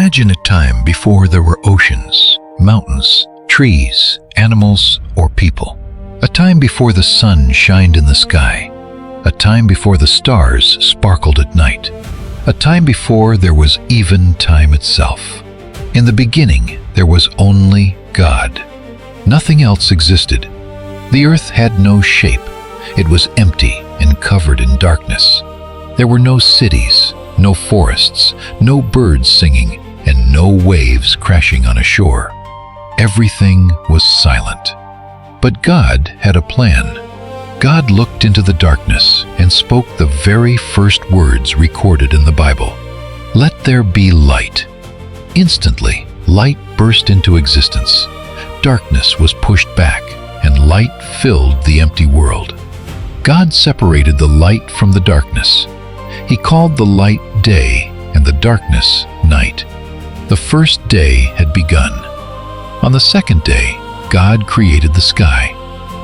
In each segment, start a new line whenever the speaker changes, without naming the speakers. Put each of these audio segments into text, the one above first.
Imagine a time before there were oceans, mountains, trees, animals, or people. A time before the sun shined in the sky. A time before the stars sparkled at night. A time before there was even time itself. In the beginning, there was only God. Nothing else existed. The earth had no shape. It was empty and covered in darkness. There were no cities, no forests, no birds singing, and no waves crashing on a shore. Everything was silent. But God had a plan. God looked into the darkness and spoke the very first words recorded in the Bible. "Let there be light." Instantly, light burst into existence. Darkness was pushed back, and light filled the empty world. God separated the light from the darkness. He called the light day and the darkness night. The first day had begun. On the second day, God created the sky.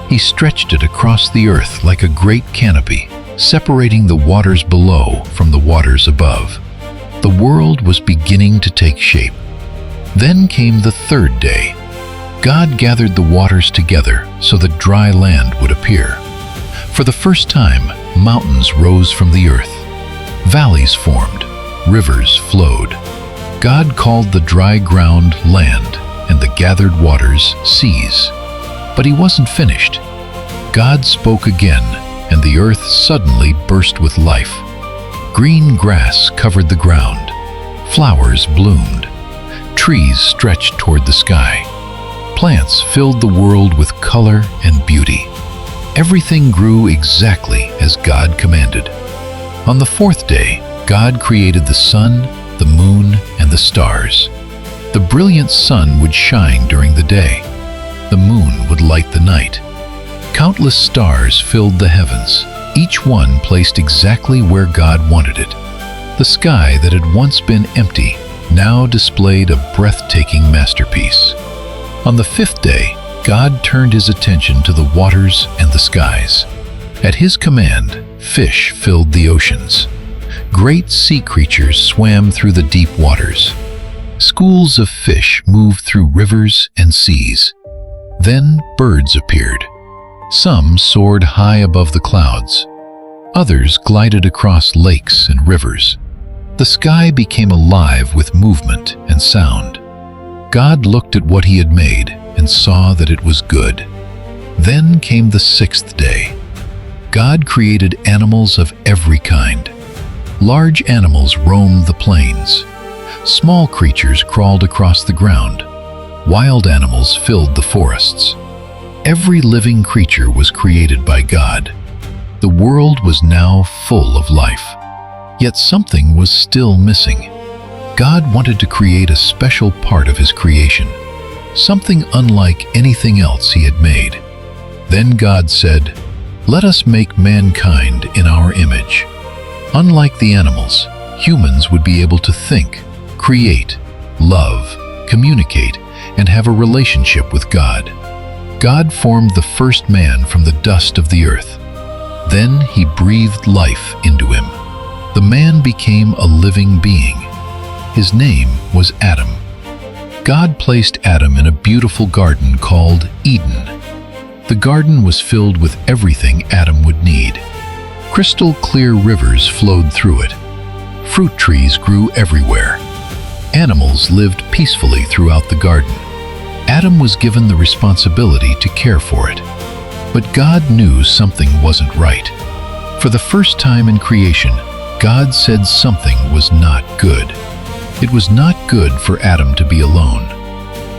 He stretched it across the earth like a great canopy, separating the waters below from the waters above. The world was beginning to take shape. Then came the third day. God gathered the waters together so that dry land would appear. For the first time, mountains rose from the earth. Valleys formed, rivers flowed. God called the dry ground land and the gathered waters seas. But he wasn't finished. God spoke again, and the earth suddenly burst with life. Green grass covered the ground. Flowers bloomed. Trees stretched toward the sky. Plants filled the world with color and beauty. Everything grew exactly as God commanded. On the fourth day, God created the sun, the moon, and the stars. The brilliant sun would shine during the day. The moon would light the night. Countless stars filled the heavens, each one placed exactly where God wanted it. The sky that had once been empty now displayed a breathtaking masterpiece. On the fifth day, God turned his attention to the waters and the skies. At his command, fish filled the oceans. Great sea creatures swam through the deep waters. Schools of fish moved through rivers and seas. Then birds appeared. Some soared high above the clouds. Others glided across lakes and rivers. The sky became alive with movement and sound. God looked at what he had made and saw that it was good. Then came the sixth day. God created animals of every kind. Large animals roamed the plains. Small creatures crawled across the ground. Wild animals filled the forests. Every living creature was created by God. The world was now full of life. Yet something was still missing. God wanted to create a special part of his creation, something unlike anything else he had made. Then God said, "Let us make mankind in our image." Unlike the animals, humans would be able to think, create, love, communicate, and have a relationship with God. God formed the first man from the dust of the earth. Then he breathed life into him. The man became a living being. His name was Adam. God placed Adam in a beautiful garden called Eden. The garden was filled with everything Adam would need. Crystal clear rivers flowed through it. Fruit trees grew everywhere. Animals lived peacefully throughout the garden. Adam was given the responsibility to care for it. But God knew something wasn't right. For the first time in creation, God said something was not good. It was not good for Adam to be alone.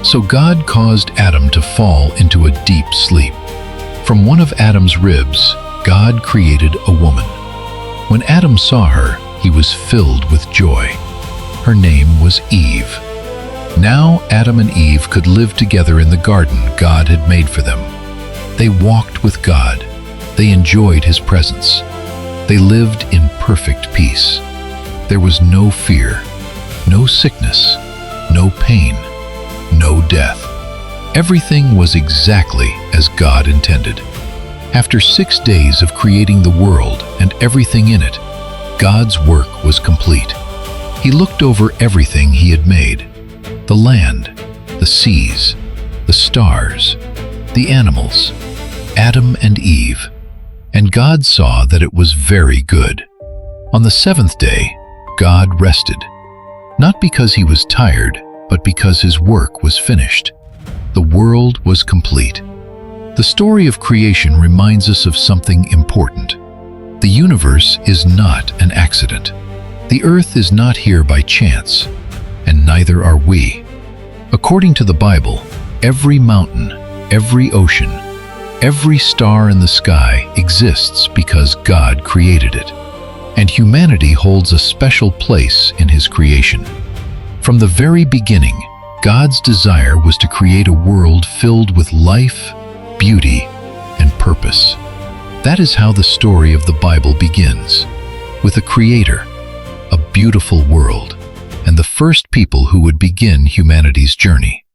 So God caused Adam to fall into a deep sleep. From one of Adam's ribs, God created a woman. When Adam saw her, he was filled with joy. Her name was Eve. Now Adam and Eve could live together in the garden God had made for them. They walked with God. They enjoyed his presence. They lived in perfect peace. There was no fear, no sickness, no pain, no death. Everything was exactly as God intended. After 6 days of creating the world and everything in it, God's work was complete. He looked over everything he had made: the land, the seas, the stars, the animals, Adam and Eve. And God saw that it was very good. On the seventh day, God rested, not because he was tired, but because his work was finished. The world was complete. The story of creation reminds us of something important. The universe is not an accident. The earth is not here by chance, and neither are we. According to the Bible, every mountain, every ocean, every star in the sky exists because God created it. And humanity holds a special place in his creation. From the very beginning, God's desire was to create a world filled with life, beauty, and purpose. That is how the story of the Bible begins, with a creator, a beautiful world, and the first people who would begin humanity's journey.